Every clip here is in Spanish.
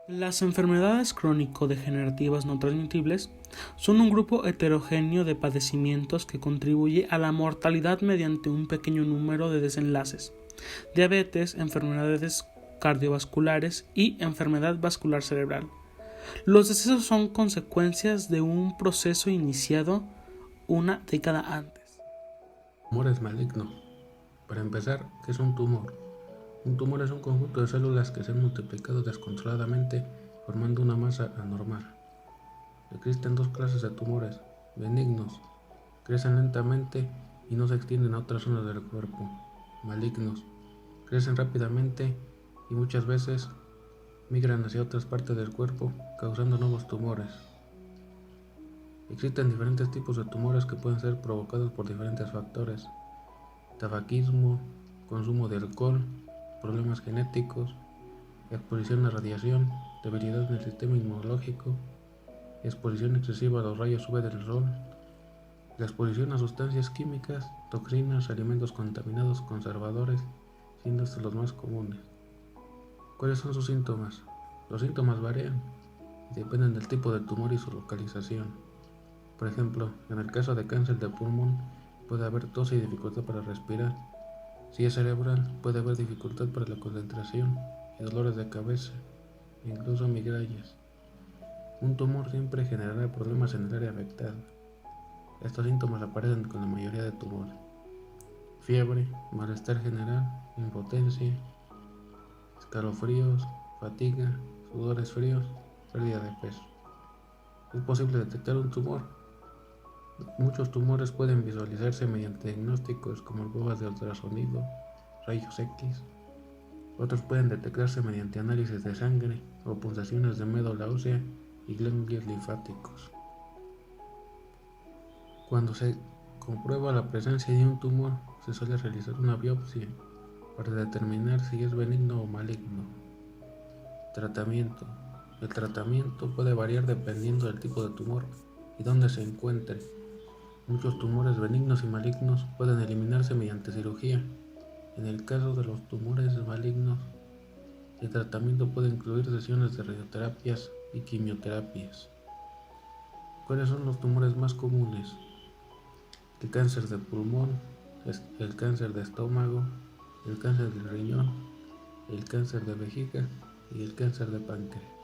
Las enfermedades crónico-degenerativas no transmitibles son un grupo heterogéneo de padecimientos que contribuye a la mortalidad mediante un pequeño número de desenlaces: diabetes, enfermedades cardiovasculares y enfermedad vascular cerebral. Los decesos son consecuencias de un proceso iniciado una década antes. Tumores malignos. Para empezar, ¿qué es un tumor? Un tumor es un conjunto de células que se han multiplicado descontroladamente formando una masa anormal. Existen dos clases de tumores: benignos, crecen lentamente y no se extienden a otras zonas del cuerpo; malignos, crecen rápidamente y muchas veces migran hacia otras partes del cuerpo, causando nuevos tumores. Existen diferentes tipos de tumores que pueden ser provocados por diferentes factores: tabaquismo, consumo de alcohol, problemas genéticos, exposición a radiación, debilidad en el sistema inmunológico, exposición excesiva a los rayos UV del sol, la exposición a sustancias químicas, toxinas, alimentos contaminados, conservadores, siendo estos los más comunes. ¿Cuáles son sus síntomas? Los síntomas varían y dependen del tipo de tumor y su localización. Por ejemplo, en el caso de cáncer de pulmón puede haber tos y dificultad para respirar. Si es cerebral, puede haber dificultad para la concentración y dolores de cabeza, e incluso migrañas. Un tumor siempre generará problemas en el área afectada. Estos síntomas aparecen con la mayoría de tumores: fiebre, malestar general, impotencia, escalofríos, fatiga, sudores fríos, pérdida de peso. Es posible detectar un tumor. Muchos tumores pueden visualizarse mediante diagnósticos como pruebas de ultrasonido, rayos X. Otros pueden detectarse mediante análisis de sangre o punciones de médula ósea y ganglios linfáticos. Cuando se comprueba la presencia de un tumor, se suele realizar una biopsia para determinar si es benigno o maligno. Tratamiento. El tratamiento puede variar dependiendo del tipo de tumor y dónde se encuentre. Muchos tumores benignos y malignos pueden eliminarse mediante cirugía. En el caso de los tumores malignos, el tratamiento puede incluir sesiones de radioterapias y quimioterapias. ¿Cuáles son los tumores más comunes? El cáncer de pulmón, el cáncer de estómago, el cáncer del riñón, el cáncer de vejiga y el cáncer de páncreas.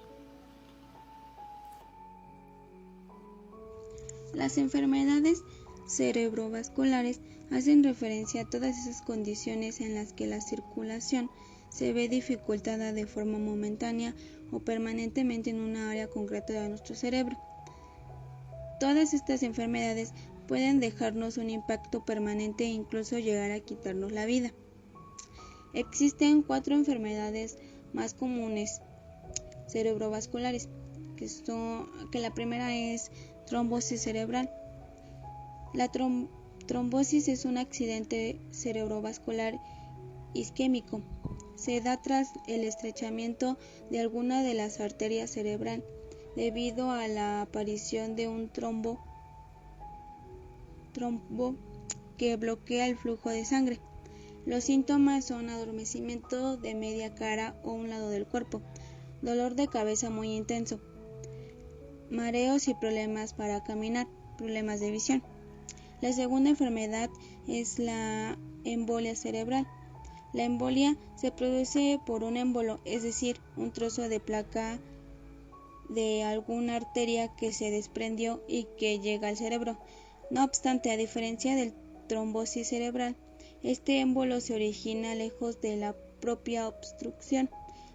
Las enfermedades cerebrovasculares hacen referencia a todas esas condiciones en las que la circulación se ve dificultada de forma momentánea o permanentemente en una área concreta de nuestro cerebro. Todas estas enfermedades pueden dejarnos un impacto permanente e incluso llegar a quitarnos la vida. Existen 4 enfermedades más comunes cerebrovasculares, que la primera es trombosis cerebral. La trombosis es un accidente cerebrovascular isquémico. Se da tras el estrechamiento de alguna de las arterias cerebral debido a la aparición de un trombo que bloquea el flujo de sangre. Los síntomas son adormecimiento de media cara o un lado del cuerpo, dolor de cabeza muy intenso, mareos y problemas para caminar, problemas de visión. La segunda enfermedad es la embolia cerebral. La embolia se produce por un émbolo, es decir, un trozo de placa de alguna arteria que se desprendió y que llega al cerebro. No obstante, a diferencia del trombosis cerebral, este émbolo se origina lejos de la propia obstrucción,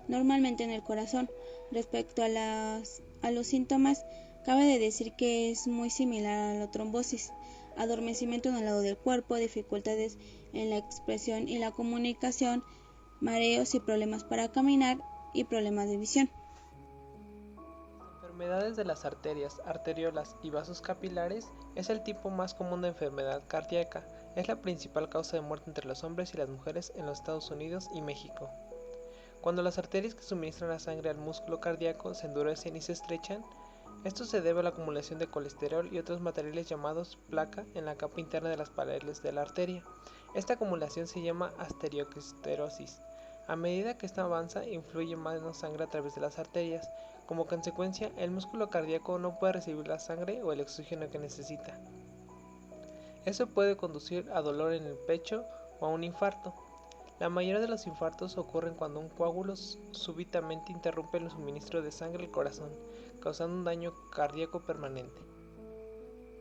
normalmente en el corazón. Respecto a los síntomas, cabe de decir que es muy similar a la trombosis: adormecimiento en el lado del cuerpo, dificultades en la expresión y la comunicación, mareos y problemas para caminar y problemas de visión. Enfermedades de las arterias, arteriolas y vasos capilares es el tipo más común de enfermedad cardíaca. Es la principal causa de muerte entre los hombres y las mujeres en los Estados Unidos y México. Cuando las arterias que suministran la sangre al músculo cardíaco se endurecen y se estrechan, esto se debe a la acumulación de colesterol y otros materiales llamados placa en la capa interna de las paredes de la arteria. Esta acumulación se llama arteriosclerosis. A medida que esta avanza, influye menos sangre a través de las arterias. Como consecuencia, el músculo cardíaco no puede recibir la sangre o el oxígeno que necesita. Eso puede conducir a dolor en el pecho o a un infarto. La mayoría de los infartos ocurren cuando un coágulo súbitamente interrumpe el suministro de sangre al corazón, causando un daño cardíaco permanente.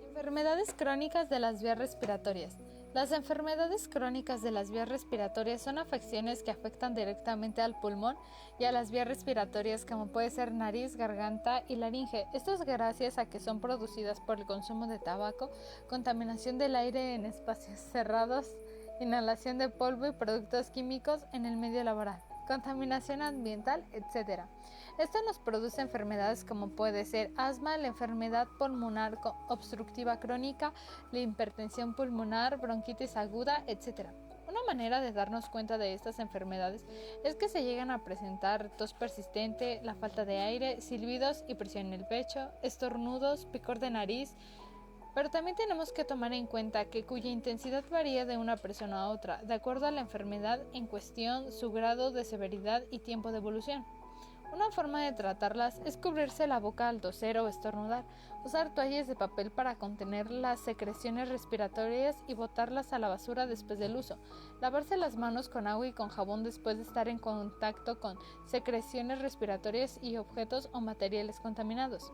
Enfermedades crónicas de las vías respiratorias. Las enfermedades crónicas de las vías respiratorias son afecciones que afectan directamente al pulmón y a las vías respiratorias como puede ser nariz, garganta y laringe. Esto es gracias a que son producidas por el consumo de tabaco, contaminación del aire en espacios cerrados, inhalación de polvo y productos químicos en el medio laboral, contaminación ambiental, etc. Esto nos produce enfermedades como puede ser asma, la enfermedad pulmonar obstructiva crónica, la hipertensión pulmonar, bronquitis aguda, etc. Una manera de darnos cuenta de estas enfermedades es que se llegan a presentar tos persistente, la falta de aire, silbidos y presión en el pecho, estornudos, picor de nariz. Pero también tenemos que tomar en cuenta que cuya intensidad varía de una persona a otra, de acuerdo a la enfermedad en cuestión, su grado de severidad y tiempo de evolución. Una forma de tratarlas es cubrirse la boca al toser o estornudar, usar toallas de papel para contener las secreciones respiratorias y botarlas a la basura después del uso, lavarse las manos con agua y con jabón después de estar en contacto con secreciones respiratorias y objetos o materiales contaminados.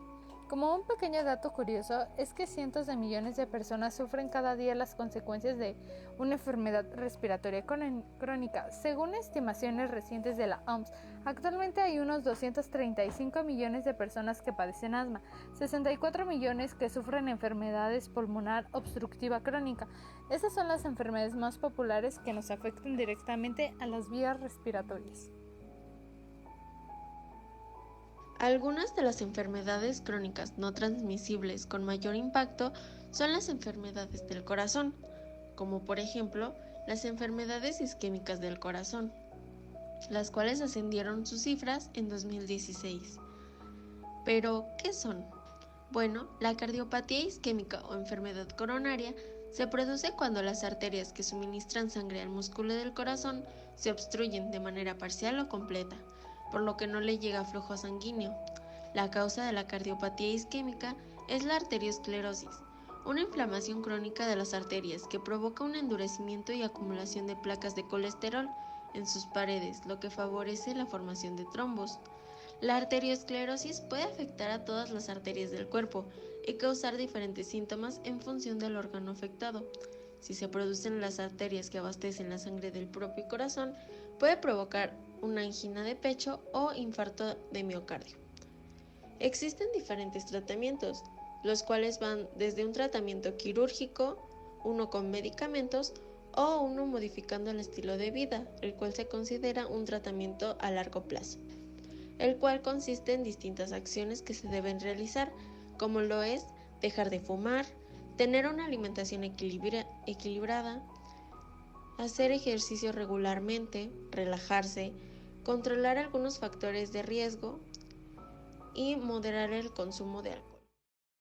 Como un pequeño dato curioso, es que cientos de millones de personas sufren cada día las consecuencias de una enfermedad respiratoria crónica. Según estimaciones recientes de la OMS, actualmente hay unos 235 millones de personas que padecen asma, 64 millones que sufren enfermedades pulmonar obstructiva crónica. Esas son las enfermedades más populares que nos afectan directamente a las vías respiratorias. Algunas de las enfermedades crónicas no transmisibles con mayor impacto son las enfermedades del corazón, como por ejemplo las enfermedades isquémicas del corazón, las cuales ascendieron sus cifras en 2016. Pero, ¿qué son? Bueno, la cardiopatía isquémica o enfermedad coronaria se produce cuando las arterias que suministran sangre al músculo del corazón se obstruyen de manera parcial o completa, por lo que no le llega flujo sanguíneo. La causa de la cardiopatía isquémica es la arteriosclerosis, una inflamación crónica de las arterias que provoca un endurecimiento y acumulación de placas de colesterol en sus paredes, lo que favorece la formación de trombos. La arteriosclerosis puede afectar a todas las arterias del cuerpo y causar diferentes síntomas en función del órgano afectado. Si se producen en las arterias que abastecen la sangre del propio corazón, puede provocar una angina de pecho o infarto de miocardio. Existen diferentes tratamientos, los cuales van desde un tratamiento quirúrgico, uno con medicamentos o uno modificando el estilo de vida, el cual se considera un tratamiento a largo plazo, el cual consiste en distintas acciones que se deben realizar, como lo es dejar de fumar, tener una alimentación equilibrada, hacer ejercicio regularmente, relajarse, controlar algunos factores de riesgo y moderar el consumo de alcohol.